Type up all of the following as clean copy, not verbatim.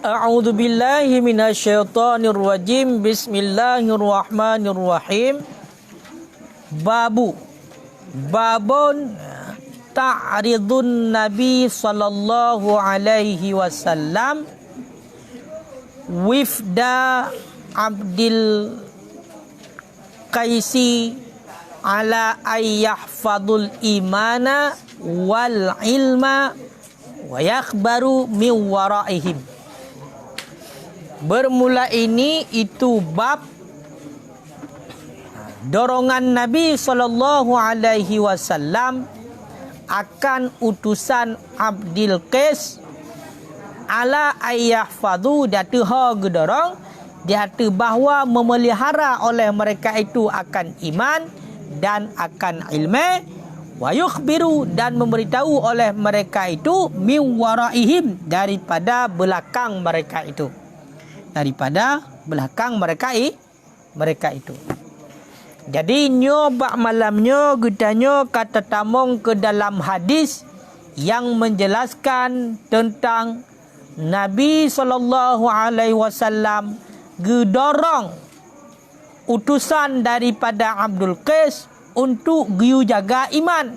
A'udzu billahi minasyaitonir rajim. Bismillahirrahmanirrahim. Babun ta'ridun Nabi sallallahu alaihi wasallam wifda Abdil Qaisi ala ayyahfadul imana wal ilma wa yakhbaru min waraihim. Bermula ini itu bab dorongan Nabi sallallahu alaihi wasallam akan utusan Abdil Qais ala ayyahfadhu datu ha gedorong datu bahawa memelihara oleh mereka itu akan iman dan akan ilmu, wa yukhbiru dan memberitahu oleh mereka itu min waraihim daripada belakang mereka itu. Daripada belakang mereka itu. Jadi nyobak malamnya gedanyo kata tamong ke dalam hadis yang menjelaskan tentang Nabi sallallahu alaihi wasallam gedorong utusan daripada Abdul Qais untuk giu jaga iman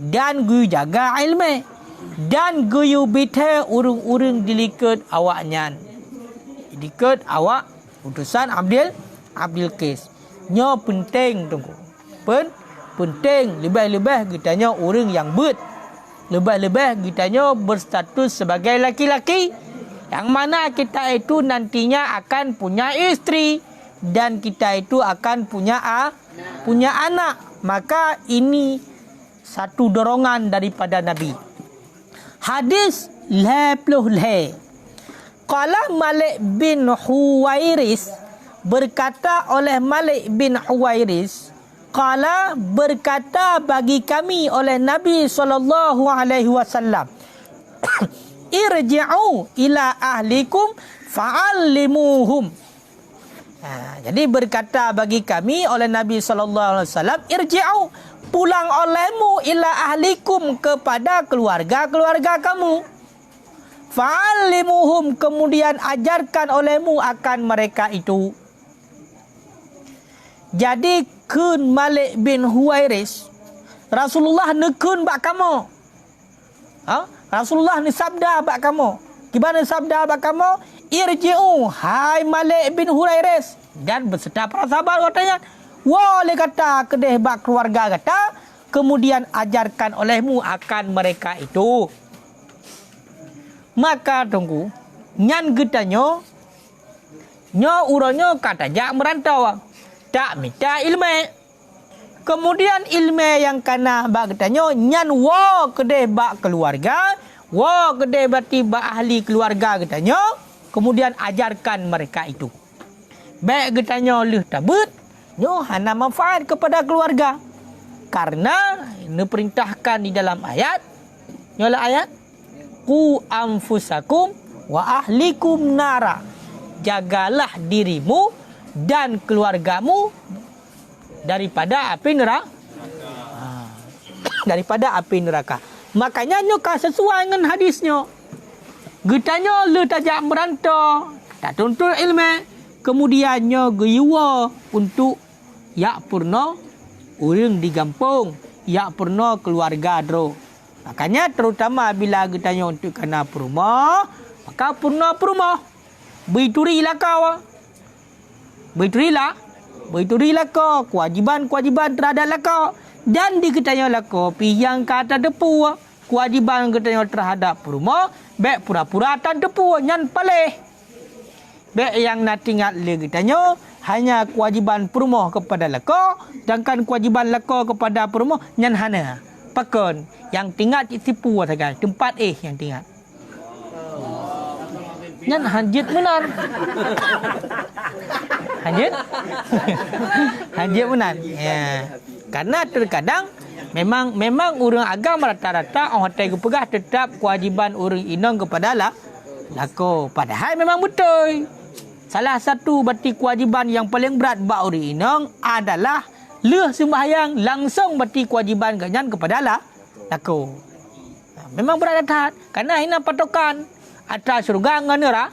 dan giu jaga ilmu dan giu bite urung-urung dilikat awaknya. Diket awak utusan Abdul Qais. Nyo penting tunggu. Penting lebih-lebih kitanya orang yang lebih-lebih kitanya berstatus sebagai laki-laki yang mana kita itu nantinya akan punya istri dan kita itu akan punya anak. Maka ini satu dorongan daripada Nabi. Hadis 50. Qala Malik bin Huwairis, berkata oleh Malik bin Huwairis, qala berkata bagi kami oleh Nabi sallallahu alaihi wasallam, irji'u ila ahlikum fa'allimuhum. Jadi berkata bagi kami oleh Nabi sallallahu alaihi wasallam, irji'u, pulang olehmu ila ahlikum kepada keluarga-keluarga kamu. Fa'allimuhum, kemudian ajarkan olehmu akan mereka itu. Jadi kun Malik bin Huwairis, Rasulullah nekun bak kamu. Rasulullah ni sabda bak kamu. Gimana sabda bak kamu? Irji'u, hai Malik bin Huwairis. Dan berserta para sahabat katanya, wale kata kedeh bak keluarga kata, kemudian ajarkan olehmu akan mereka itu. Maka tunggu nyan getanyo nyo uronyo kata jak merantau tak minta ilmu. Kemudian ilmu yang kana bak getanyo nyan wo kedeh bak keluarga, wo kedeh berarti bak ahli keluarga getanyo, kemudian ajarkan mereka itu. Baik getanyo leh tabut nyo hana manfaat kepada keluarga. Karena diperintahkan di dalam ayat nyolah ayat Qu anfusakum wa ahlikum nara. Jagalah dirimu dan keluargamu daripada api neraka. Daripada api neraka. Makanya nyoka sesuai dengan hadisnya. Getanyo le tajak merantau, tak tuntut ilmu. Kemudian nyo geyuwa untuk yak purno urang di kampung, yak purno keluarga dro. Makanya terutama bila kita tanya untuk kena perumah, maka purna perumah. Berturilah kau. Berturilah kau. Kewajiban terhadap kau. Dan diketanya kau yang kata depu. Kewajiban ketanya terhadap perumah. Baik pura-pura tan depu. Nyan paleh. Baik yang nak tinggal lagi tanya. Hanya kewajiban perumah kepada kau. Sedangkan kewajiban kau kepada perumah. Nyan hana. Pakon yang tinggal tipu saja tempat yang tinggal. Nyan hanjit benar. Hanjit benar. Ya. Karena terkadang memang orang agama rata-rata orang hotel pegah tetap kewajiban orang inang kepada lako. Padahal memang betul. Salah satu berarti kewajiban yang paling berat bak orang inang adalah leh sembahyang langsung berarti kewajiban ganyan kepada lako. Memang berat hati. Karena ini patokan atas surga dengan neraka.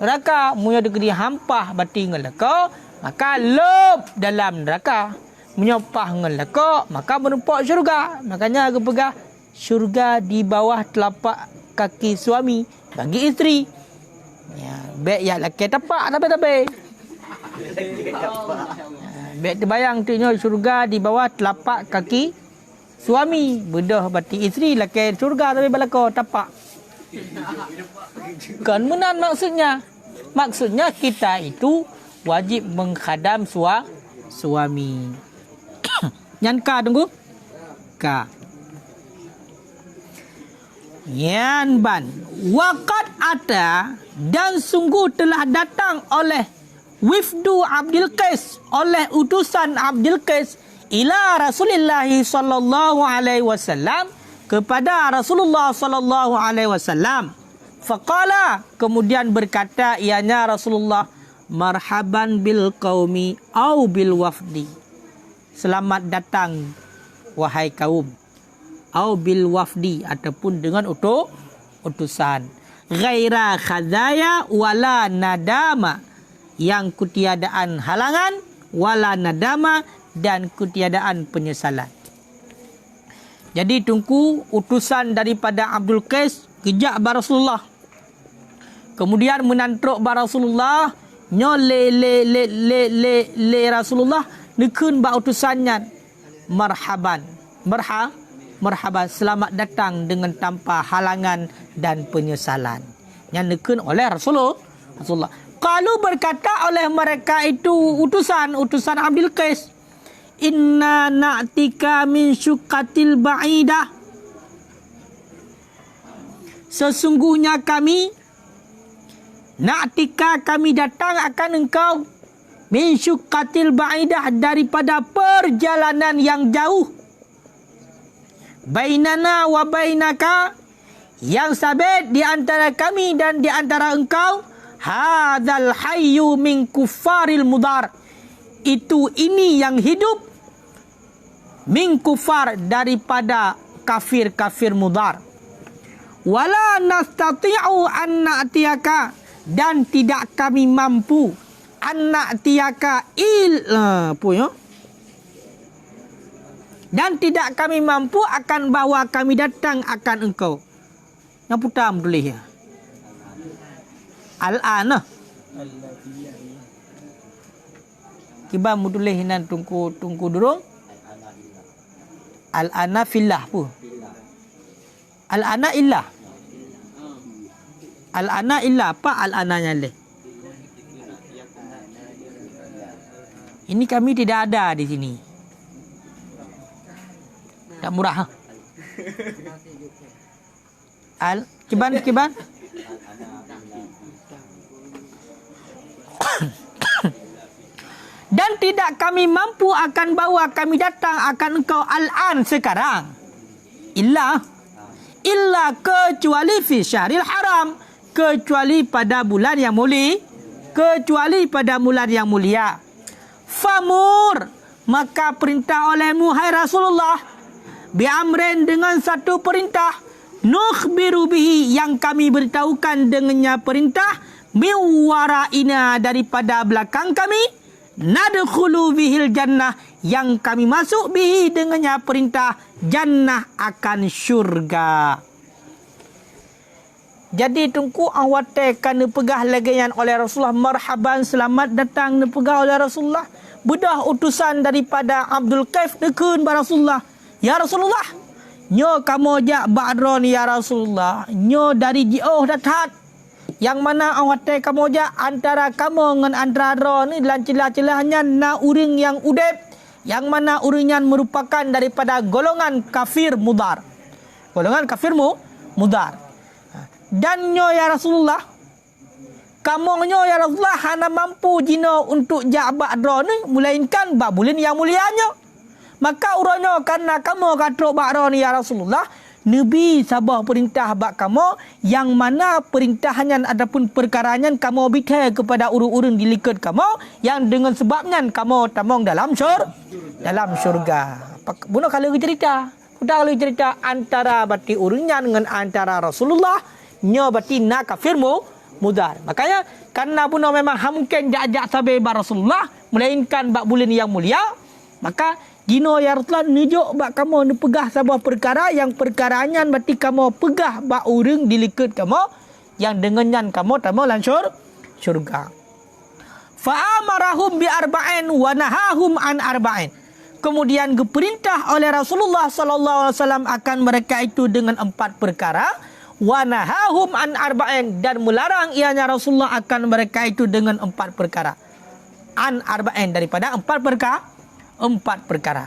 neraka. Munyo degeri hampah bati ngelaka, maka lep dalam neraka. Menyopah ngelaka, maka menempok syurga. Makanya aku pegah syurga di bawah telapak kaki suami bagi isteri. Ya, baik ya laki tapak tapi. Baik terbayang tu syurga di bawah telapak kaki suami, bedah bati isteri, laki syurga tapi balako tapak. Kan menan maksudnya. Maksudnya kita itu wajib menghadam suami. Nyan ka tunggu. Ka. Yan ban. Waqad ada dan sungguh telah datang oleh wifdu Abdul Qais, oleh utusan Abdul Qais ila Rasulullah sallallahu alaihi wasallam, kepada Rasulullah sallallahu alaihi wasallam. Faqala, kemudian berkata ianya Rasulullah, marhaban bil qaumi au bil wafdi. Selamat datang wahai kaum, au bil wafdi, ataupun dengan utusan. Ghaira khazaya wala nadama, yang kutiadaan halangan, wala nadama, dan kutiadaan penyesalan. Jadi tunggu utusan daripada Abdul Qais kejak bar Rasulullah. Kemudian menantruk bar Rasulullah, nyole le Rasulullah nekun ba utusannya, marhaban. Marhaban, selamat datang dengan tanpa halangan dan penyesalan. Yang nekun oleh Rasulullah. Kalau berkata oleh mereka itu utusan Abdul Qais, inna na'tika min syukatil ba'idah, sesungguhnya kami, na'tika kami datang akan engkau, min syukatil ba'idah, daripada perjalanan yang jauh, bainana wa bainaka, yang sabit di antara kami dan di antara engkau, hadzal hayyu min kuffaril mudar, itu ini yang hidup, min kufar, daripada kafir mudar. Wala nastati'u an na'tiyaka, dan tidak kami mampu, an na'tiyaka dan tidak kami mampu akan bahawa kami datang akan engkau. Yang putam tulis ya. Al-ana. Kiba mutulis nan tungku durung. Al-ana fillah pun. Al-ana illah. Al-ana illah, apa al-ananya leh? Ini kami tidak ada di sini. Tak murah. Ha? Kiban. Dan tidak kami mampu akan bawa kami datang akan engkau al-an, sekarang. Illa kecuali fi syahril haram, kecuali pada bulan yang mulia, Famur, maka perintah olehmu hai Rasulullah, bi'amrin, dengan satu perintah, nukhbiru bihi, yang kami beritahukan dengannya perintah, miwaraina, daripada belakang kami, nadkhulu bihil jannah, yang kami masuk bihi dengannya perintah, jannah, akan syurga. Jadi tungku awate kan pegah lagian oleh Rasulullah, marhaban, selamat datang pegah oleh Rasulullah. Bedah utusan daripada Abdul Qais nekun ba Rasulullah. Ya Rasulullah, nyo kamu jak ba'dron ya Rasulullah, nyo dari jauh datang. Yang mana awate kamu jak antara kamu dengan antara ron ni dalam celah-celahnya na uring yang udep, yang mana uringnya merupakan daripada golongan kafir mudar. Dan nyo ya Rasulullah, kamu nyo ya Rasulullah hana mampu jino untuk ja'ba drone ni, melainkan babulin yang mulianya. Maka uranyo karena kamu katrok ba'ro ni ya Rasulullah, Nabi sabah perintah bak kamu, yang mana perintahannya ataupun perkaranya kamu bita kepada urun-urun di likud kamu, yang dengan sebabnya kamu tamong dalam syurga. Bunuh kalau cerita. Udah kalau cerita antara bati urunnya dengan antara Rasulullah, nyo bati na kafir mudar. Makanya karena pun memang mungkin jak sabai Rasulullah melainkan bak bulan yang mulia, maka gino ya Rasulullah nujuk bak kamu pegah sebuah perkara yang perkaranya berarti kamu pegah bak urang dilikat kamu yang dengannya kamu tamu lansur syurga. Fa'amarahum bi arba'in wa nahahum an arba'in. Kemudian diperintah oleh Rasulullah sallallahu alaihi wasallam akan mereka itu dengan 4 perkara, wa nahahum an arba'in, dan melarang ianya Rasulullah akan mereka itu dengan 4 perkara. An arba'in, daripada 4 perkara.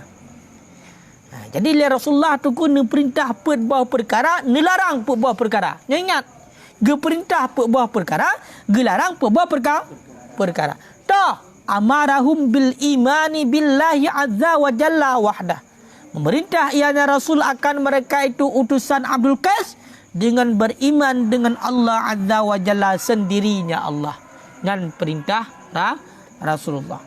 Nah, jadi Rasulullah tu kun perintah buah perkara, nelarang buah perkara. Ingat, geperintah buah perkara, gelarang buah perkara. Toh amarahum bil imani billahi azza wa jalla wahdah. Memerintah ianya Rasul akan mereka itu utusan Abdul Qais dengan beriman dengan Allah azza wa jalla sendirinya Allah. Dan perintah Rasulullah.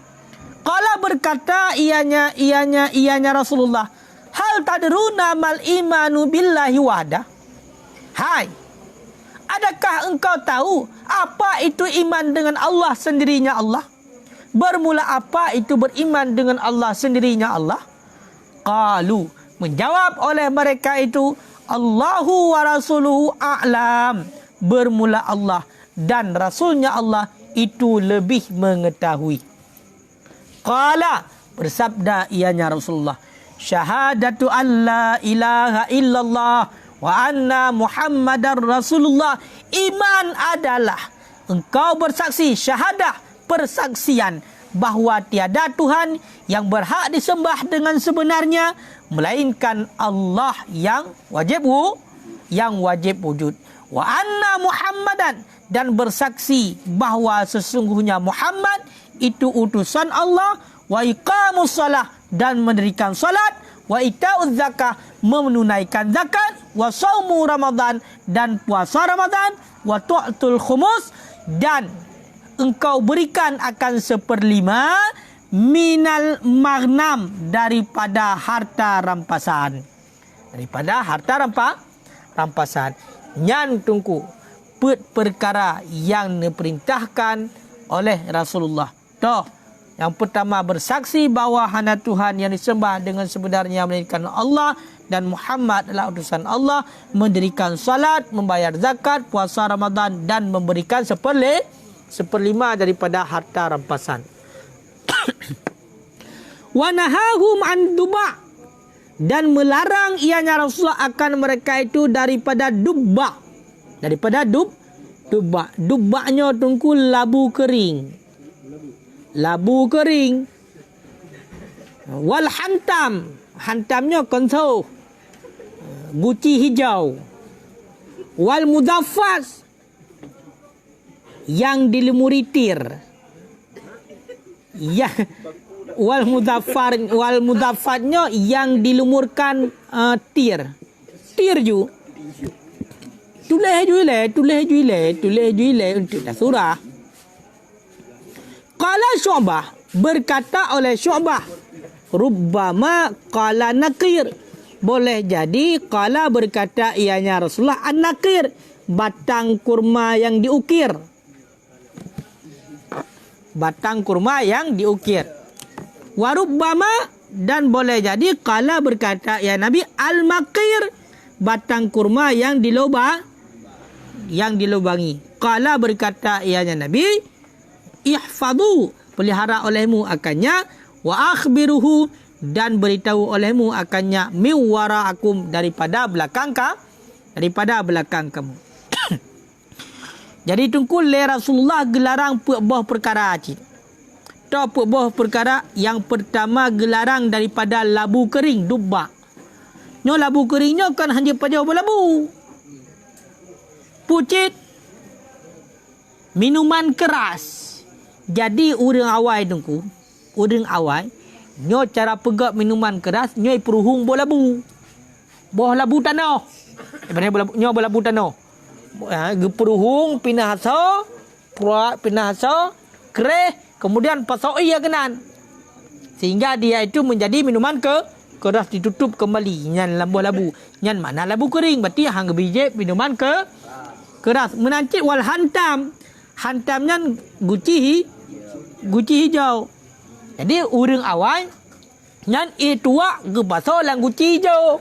Qala berkata ianya Rasulullah, hal tadruna mal imanu billahi wahdah? Hai, adakah engkau tahu apa itu iman dengan Allah sendirinya Allah? Bermula apa itu beriman dengan Allah sendirinya Allah? Qalu, menjawab oleh mereka itu, Allahu wa rasuluhu a'lam. Bermula Allah dan Rasulnya Allah itu lebih mengetahui. Qala, bersabda ianya Rasulullah, syahadatu an la ilaha illallah wa anna Muhammadar Rasulullah. Iman adalah engkau bersaksi, syahadah, persaksian bahawa tiada Tuhan yang berhak disembah dengan sebenarnya melainkan Allah yang wajib wujud. Wa anna Muhammadan, dan bersaksi bahawa sesungguhnya Muhammad itu utusan Allah. Wa iqamus salah, dan mendirikan salat. Wa ita'uz zakah, menunaikan zakat. Wa saumu Ramadan, dan puasa Ramadan. Wa tu'tul khumus, dan engkau berikan akan 1/5 minal maghnam, daripada harta rampasan. Daripada harta rampasan. Nyan tungku perkara yang diperintahkan oleh Rasulullah. Toh, yang pertama bersaksi bahawa hanya Tuhan yang disembah dengan sebenarnya melainkan Allah, dan Muhammad adalah utusan Allah, mendirikan salat, membayar zakat, puasa Ramadan, dan memberikan 1/5 daripada harta rampasan. Wa nahahum an duba, dan melarang ianya Rasulullah akan mereka itu daripada dubba. Daripada dubba. Dubbanya tungku labu kering. Wal hantam, hantamnya konso, guci hijau. Wal mudaffas, yang dilemuri tir. Ya, wal mudaffatnya yang dilumurkan tir. Tir ju. Tulis juile untuk surah. Qala Syu'bah, berkata oleh Syu'bah, rubbama qala nakir, boleh jadi qala berkata ianya Rasulullah an-nakir, batang kurma yang diukir. Batang kurma yang diukir. Warubbama, dan boleh jadi qala berkata ya Nabi al-makir, batang kurma yang dilubangi. Qala berkata ianya Nabi, ihfadu, pelihara olehmu akannya, wa akhbiruhu, dan beritahu olehmu akannya, miwara'akum, daripada belakang kamu. Jadi tungkul le Rasulullah gelarang buah perkara cik. Tahu buah perkara yang pertama gelarang daripada labu kering, dubba. Nyo labu keringnya kan hanya pada labu. Pucit, minuman keras. Jadi orang awai tungku, orang awai, nyo cara pegak minuman keras, nyo peruhung buah labu. Buah labu tanah. Nyo buah labu tanah. Geperuhung pinah haso, kereh, kemudian pasoi ya kenan, sehingga dia itu menjadi minuman keras, ditutup kembali. Nyan labu, nyan mana labu kering, berarti hang biji minuman keras. Menancit wal hantam, hantamnya guci hijau. Jadi urang awal nyan tua ge baso lang guci hijau.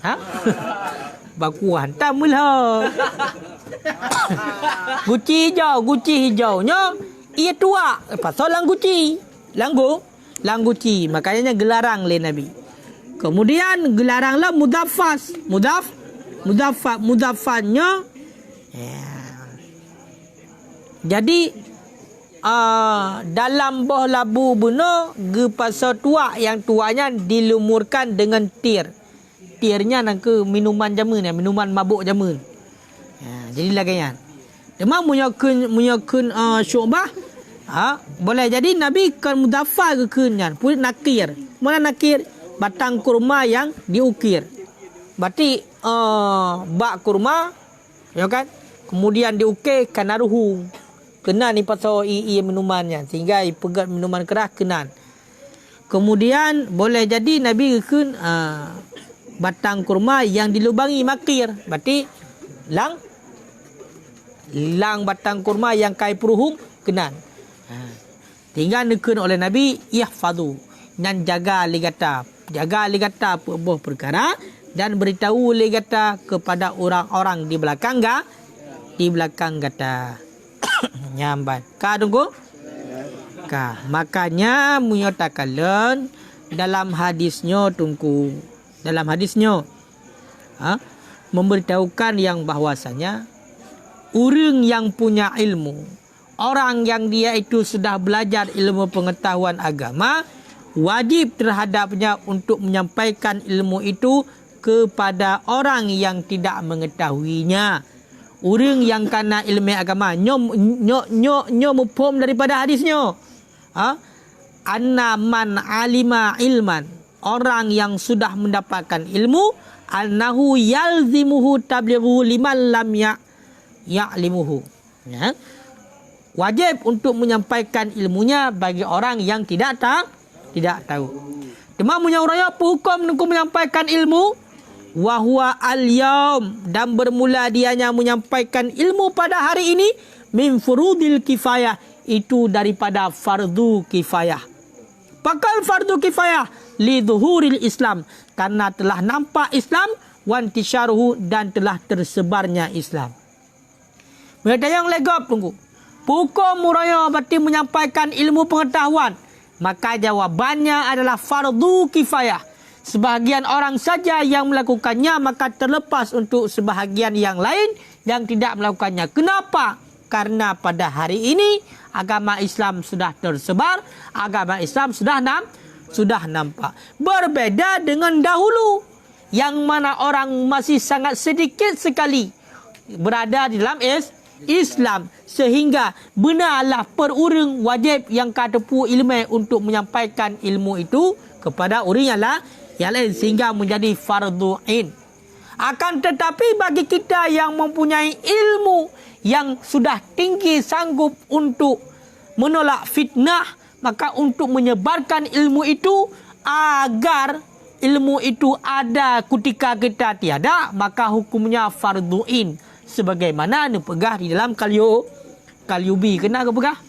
Ha? Baku hantam mula. Guci hijaunya ia tua pasal lang guci. Langguci. Makanya gelarang le Nabi. Kemudian gelaranglah mudaffatnya. Ya. Jadi dalam boh labu buno ge pasal tua yang tuanya dilumurkan dengan tir. Tirnya nak ke minuman jamun ya, minuman mabuk jamun. Ya, jadi lagaian. Demam munyakun syubah. Boleh jadi Nabi kan mudaffar ke kunyan, pun nakir. Mana nakir? Batang kurma yang diukir. Berarti bak kurma, ya kan? Kemudian diukir kanaruhu. Kenan ni pasal minumannya sehingga pegat minuman keras kenan. Kemudian boleh jadi Nabi kun batang kurma yang dilubangi makir. Berarti lang batang kurma yang kai peruhung kenan. Tinggal nekun oleh Nabi yahfadu dan jaga ligata buah perkara dan beritahu ligata kepada orang-orang di belakang gata. Nyambat ka tunggu ka makanya menyatakan dalam hadisnya memberitahukan yang bahwasanya orang yang punya ilmu, orang yang dia itu sudah belajar ilmu pengetahuan agama, wajib terhadapnya untuk menyampaikan ilmu itu kepada orang yang tidak mengetahuinya. Orang yang kena ilmu agama nyo mufhum daripada hadisnya. Anna man alima ilman, orang yang sudah mendapatkan ilmu, annahu yalzimuhu tablighu liman lam ya'limuhu. Ya. Wajib untuk menyampaikan ilmunya bagi orang yang tidak tahu. Demam punya orang apa hukum untuk menyampaikan ilmu? Wa huwa al-yaum, dan bermula dianya menyampaikan ilmu pada hari ini min furudil kifayah, itu daripada fardu kifayah. Pakal fardu kifayah li zuhuril Islam, karena telah nampak Islam, wantisyaruhu, dan telah tersebarnya Islam. Mereka yang legap tunggu. Hukum muraya berarti menyampaikan ilmu pengetahuan. Maka jawabannya adalah fardu kifayah. Sebahagian orang saja yang melakukannya, maka terlepas untuk sebahagian yang lain yang tidak melakukannya. Kenapa? Karena pada hari ini agama Islam sudah tersebar, agama Islam sudah nampak. Berbeda dengan dahulu, yang mana orang masih sangat sedikit sekali berada di dalam Islam, sehingga benarlah per orang wajib yang katepu ilmu untuk menyampaikan ilmu itu kepada orang yang lain, sehingga menjadi fardu ain. Akan tetapi bagi kita yang mempunyai ilmu yang sudah tinggi, sanggup untuk menolak fitnah, maka untuk menyebarkan ilmu itu agar ilmu itu ada ketika kita tiada, maka hukumnya fardu ain. Sebagaimana dipegah di dalam kalyubi. Kena ke pegah?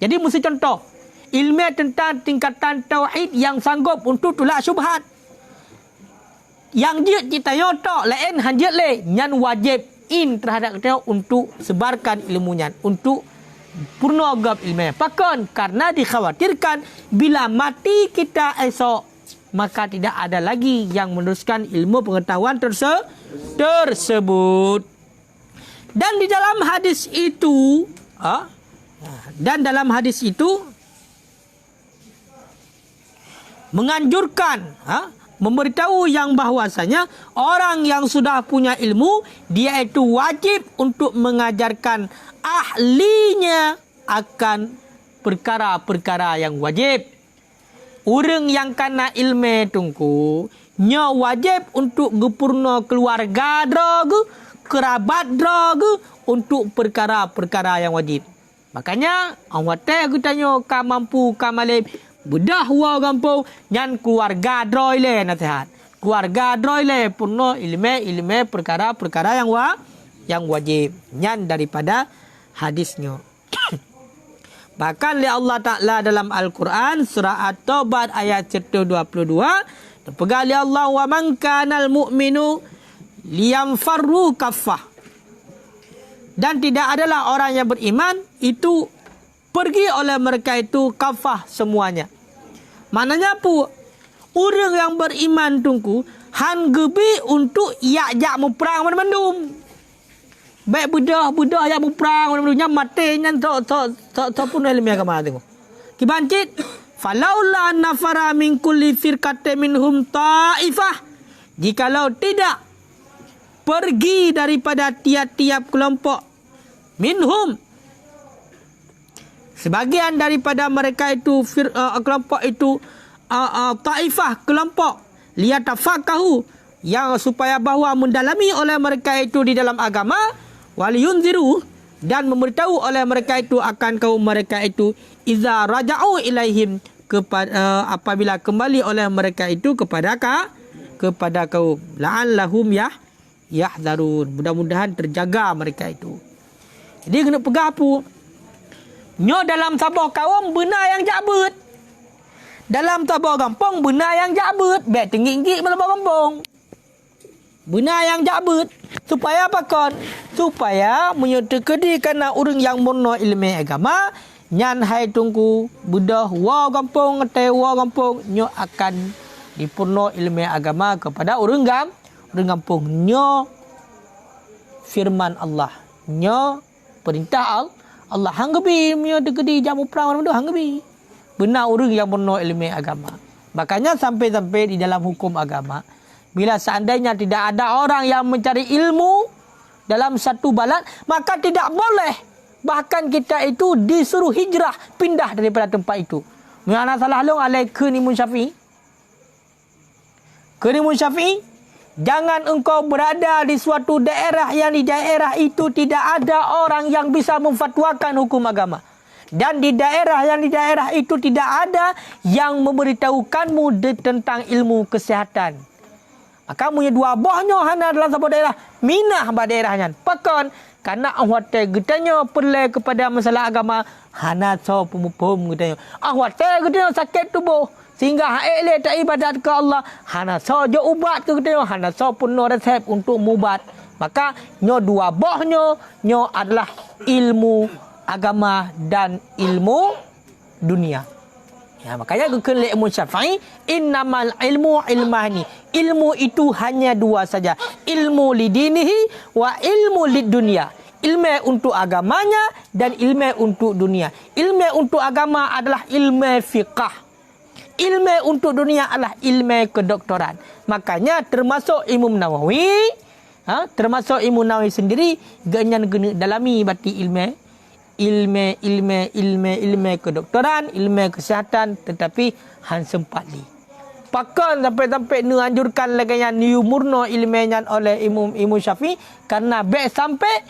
Jadi mesti contoh. Ilmu tentang tingkatan tauhid yang sanggup untuk tolak syubhat. Yang dia kita nyotok lain hanjat le. Yang wajib in terhadap kita untuk sebarkan ilmunya. Untuk purna gap ilmu. Pakon karena dikhawatirkan bila mati kita esok, maka tidak ada lagi yang meneruskan ilmu pengetahuan tersebut. Dan di dalam hadis itu, menganjurkan, memberitahu yang bahwasanya orang yang sudah punya ilmu, dia itu wajib untuk mengajarkan ahlinya akan perkara-perkara yang wajib. Orang yang kena ilmu tungku, nya wajib untuk gepurna keluarga drogu, kerabat drogu, untuk perkara-perkara yang wajib. Makanya awak aku tanya ka mampu ka malem bedah wa gampau nyan keluarga droile nasihat. Keluarga droile purna ilmu perkara-perkara yang yang wajib. Nyan daripada hadisnya. Bahkan li Allah Ta'ala dalam Al-Quran surah At-Taubah ayat 122 terpegang li Allah wa man kanal mu'minu liyamfarru kaffah. Dan tidak adalah orang yang beriman itu pergi oleh mereka itu kafah semuanya. Maknanya apa? Orang yang beriman tungku han gebi untuk yak perang mana-mana. Baik budak yang berperang mana-mana mati nyan tak pun ilmu agama tengok. Kibancit falaula nafara min kulli firqatin minhum taifah. Jikalau tidak pergi daripada tiap-tiap kelompok minhum sebagian daripada mereka itu kelompok itu taifah kelompok liyatafaqahu yang supaya bahawa mendalami oleh mereka itu di dalam agama waliyunziru dan memberitahu oleh mereka itu akan kaum mereka itu iza raja'u ilaihim apabila kembali oleh mereka itu kepada kaum la'allahum yahzarun. Mudah-mudahan terjaga mereka itu. Jadi kena pegang apa? Nyo dalam tabah kaum benar yang jabut. Dalam tabah kampung benar yang jabut. Baik tinggi-tinggi tabah kampung. Benar yang jabut. Supaya apa kon? Supaya menyertai kerana orang yang mono ilmu agama nyan hai tungku budah wa kampung ngetai wa kampung nyo akan dipurno ilmu agama kepada orang kampung. Nyo firman Allah. Nyo perintah Allah hanggebi mio degedi jamu perang mana hanggebi. Benar orang yang mono ilmu agama. Makanya sampai-sampai di dalam hukum agama bila seandainya tidak ada orang yang mencari ilmu dalam satu balad, maka tidak boleh bahkan kita itu disuruh hijrah pindah daripada tempat itu. Mana salah long alai ke Imam Syafi'i? Ke Imam Syafi'i, jangan engkau berada di suatu daerah yang di daerah itu tidak ada orang yang bisa memfatwakan hukum agama. Dan di daerah yang di daerah itu tidak ada yang memberitahukanmu tentang ilmu kesihatan. Maka punya dua bohnya hana dalam sebuah daerah. Minah ba daerahnya. Pakan karena ahwate getanya perle kepada masalah agama. Hana so pumupum getanya. Ahwate getanya sakit tubuh. Sehingga haile tak ibadat ke Allah. Hana so jo ubat ke getanya. Hana so pun no resep untuk mubat. Maka nyo dua bohnya. Nyo adalah ilmu agama dan ilmu dunia. Ya, makanya kekele Imam Syafi'i innamal ilmu ilmani. Ilmu itu hanya dua saja. Ilmu lidinihi wa ilmu lidunia. Ilmu untuk agamanya dan ilmu untuk dunia. Ilmu untuk agama adalah ilmu fiqah. Ilmu untuk dunia adalah ilmu kedoktoran. Makanya termasuk Imam Nawawi, termasuk Imam Nawawi sendiri ganyan guna dalami bati ilmu kedoktoran, ilmu kesihatan, tetapi han sempat li. Pakan sampai-sampai anjurkan lagi yang new murno ilmunya oleh Imam Syafi'i karena sampai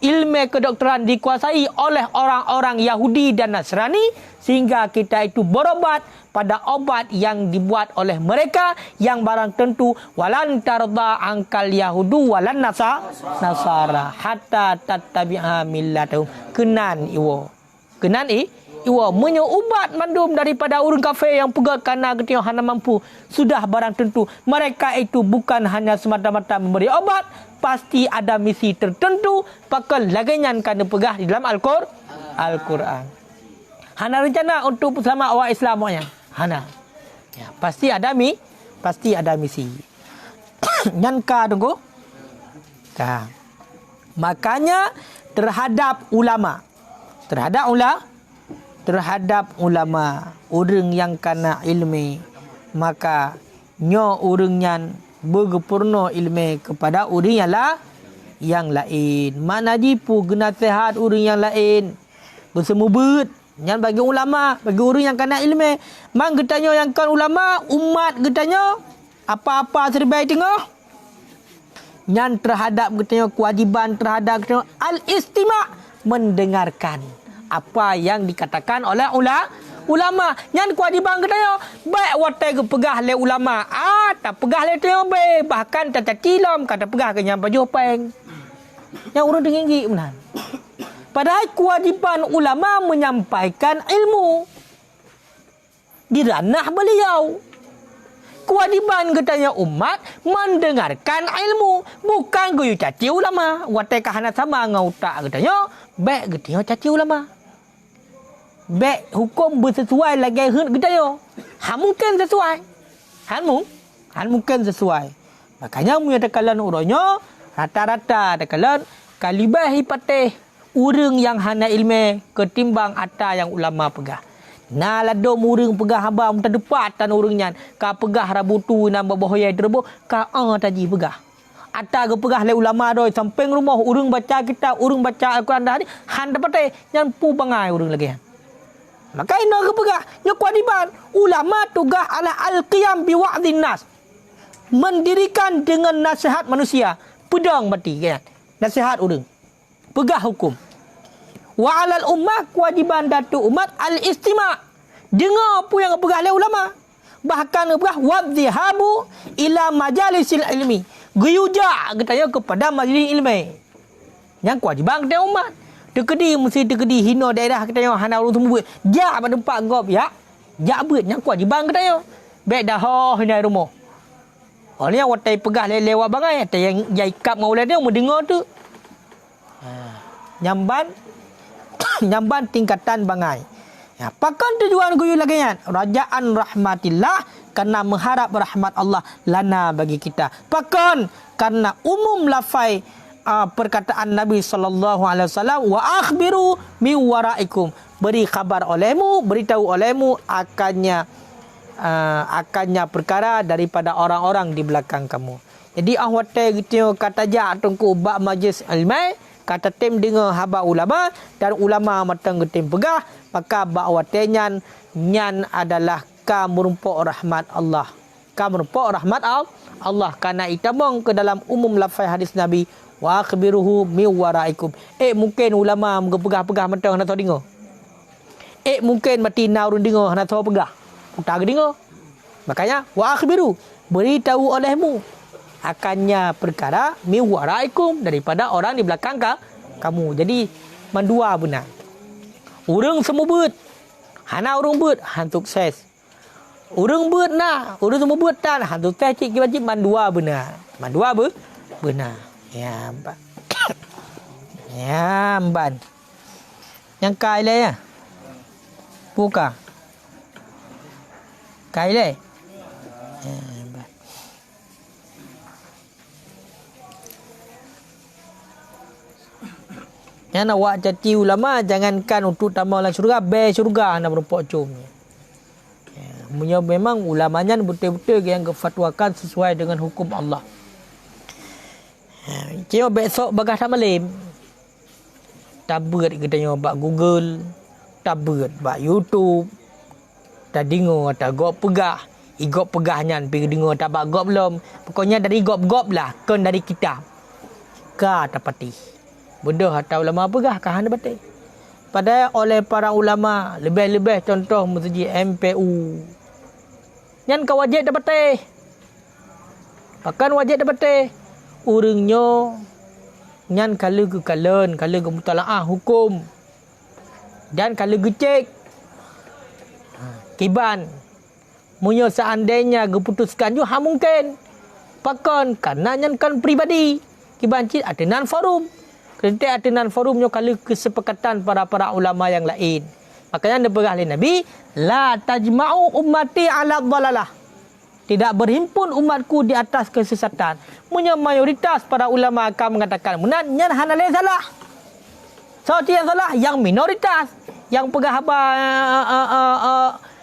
ilmu kedokteran dikuasai oleh orang-orang Yahudi dan Nasrani sehingga kita itu berobat pada obat yang dibuat oleh mereka yang barang tentu walan tarda angkal yahudu walan nasara hatta tattabi'a millatahum kenan iwo menyo ubat mandum daripada orang kafir yang pegang kana getio hana mampu sudah barang tentu mereka itu bukan hanya semata-mata memberi obat pasti ada misi tertentu pakal laganyan kana pegah di dalam Al-Quran. Hana rencana untuk bersama awak Islamnya. Hana. Ya, pasti ada misi. Nyanka tunggu. Makanya terhadap ulama orang yang kana ilmu maka nyo orang yang bergepurno ilmu kepada orang yang lain. Mana jipu guna sehat orang yang lain. Bersemubut yang bagi ulama, bagi orang yang kena ilmu. Mang getanya yang kan ulama, umat getanya apa-apa serbai tengah. Yang terhadap getanya kewajiban terhadap getanya al-istima' mendengarkan apa yang dikatakan oleh ulama. Yang kewajiban getanya baik watai ke pegah le ulama. Tak pegah le tengah baik bahkan tak cilom kata pegah ke nyampa jopeng. Yang orang tinggi benar. Padahal kewajipan ulama menyampaikan ilmu di ranah beliau. Kewajiban katanya umat mendengarkan ilmu, bukan goyu caci ulama. Watai kahana sama ngau tak katanya, baik katanya caci ulama. Baik hukum bersesuai lagi hun katanya. Mungkin sesuai. Han mungkin sesuai. Makanya menyatakan urangnya rata-rata dekalan kalibah hipateh urang yang hana ilmu ketimbang ata yang ulama pegah. Nah ladom urang pegah haba muta depat tan urangnya ka pegah rabutu nambah bahaya terbo ka taji pegah. Ata ke pegah le ulama doi samping rumah urang baca kitab, urang baca Al-Quran dah ni han dapat yang pu bangai urang lagi. Maka ina ke pegah nya kewajiban ulama tugas ala al-qiyam bi wa'dhin nas. Mendirikan dengan nasihat manusia, pedang mati kan. Nasihat urang. Pegah hukum. Wa 'alal ummah kewajiban datu umat al-istima'. Dengar apa yang pegah oleh ulama. Bahkan pegah wadhihabu ila majalisil ilmi. Guyuja katanya kepada majlis ilmi. Yang kewajiban kita umat. Tekedi mesti tekedi hina daerah katanya hana urang semua. Ja pada tempat gop ya. Ja beut yang kewajiban katanya. Baik dah hina rumah. Orang yang watai pegah lewat bangai. Ada yang jaikap maulah dia mendengar tu. Nyamban tingkatan bangai. Ya, pakan tujuan guyu lagi kan? Rajaan rahmatillah karena mengharap rahmat Allah lana bagi kita. Pakan karena umum lafai perkataan Nabi sallallahu alaihi wasallam wa akhbiru min waraikum. Beri khabar olehmu, beritahu olehmu akannya perkara daripada orang-orang di belakang kamu. Jadi ahwate gitu kata ja tungku bab majlis ilmu kata tim dengar haba ulama dan ulama matang tim pegah maka ba'wate nyan adalah ka merumpuk rahmat Allah. Ka merumpuk rahmat Allah karena itamong ke dalam umum lafaz hadis Nabi wa akhbiruhu mi waraikum. Mungkin ulama pegah-pegah matang nak tahu dengar. Mungkin mati naurun dengar nak tahu pegah. Tak dengar. Makanya wa akhbiru beritahu olehmu akannya perkara mi waraikum daripada orang di belakang kamu. Jadi mandua benar. Urang semua beut. Hana urang beut han sukses. Urang beut nah, urang semua beut tan han sukses cik wajib mandua benar. Mandua benar. Ya, Mbak. Ya, Mbak. Yang kai le ya. Buka. Kai le. Ya. Yang nak buat caci ulama jangankan untuk tambah syurga, be syurga nak merumpuk comnya. Ya, memang ulamanya betul-betul yang kefatwakan sesuai dengan hukum Allah. Cuma besok bagah tamalim. Tabut katanya bak Google, tabut bak YouTube. Tak dengar tak gop pegah. Igop pegahnya pergi dengar tak bak gop belum. Pokoknya dari gop-gop lah, kan dari kitab. Ka tapati. Benda hatta ulama pegah kahan batik. Padahal oleh para ulama lebih-lebih contoh masjid MPU. Nyan ka wajib dapat Pakan wajib dapat urangnya nyan kala ke kalen, kala ke mutalaah hukum. Dan kala gecek kiban. Munyo seandainya keputuskan juga mungkin. Pakan karena nyan kan pribadi. Kiban cik ada nan forum. Kerana atinan forumnya kali kesepakatan para ulama yang lain. Makanya dia berah Nabi, la tajma'u ummati ala dhalalah. Tidak berhimpun umatku di atas kesesatan. Punya mayoritas para ulama akan mengatakan, menanya hanale salah. So yang salah yang minoritas, yang pegah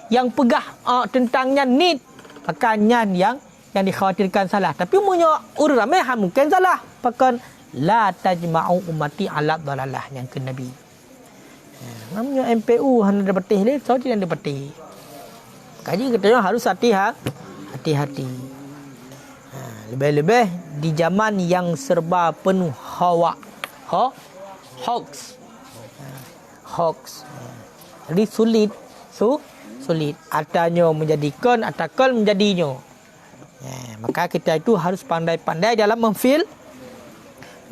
yang pegah tentangnya nit, makanya yang dikhawatirkan salah. Tapi punya orang ramai mungkin salah. Pakan la tajma'u ummati ala dhalalah yang ke Nabi. Namanya MPU hanya dapat le, so tidak dapat. Kaji katanya harus hati-hati. Lebih-lebih di zaman yang serba penuh hoax. Jadi sulit. Atanya menjadikan, atakan menjadinya. Maka kita itu harus pandai-pandai dalam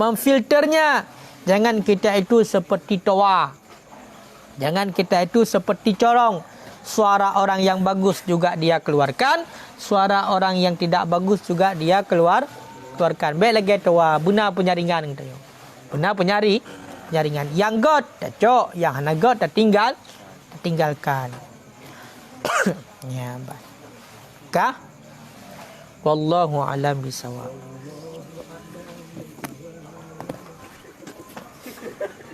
memfilternya. Jangan kita itu seperti toa. Jangan kita itu seperti corong. Suara orang yang bagus juga dia keluarkan, suara orang yang tidak bagus juga dia keluarkan. Baik lagi toa, benar penyaringan kita yo. Benar penyaringan. Yang god dah cok, yang hana god dah tinggalkan. Ya, baik. Kah? Wallahu alam bisawab.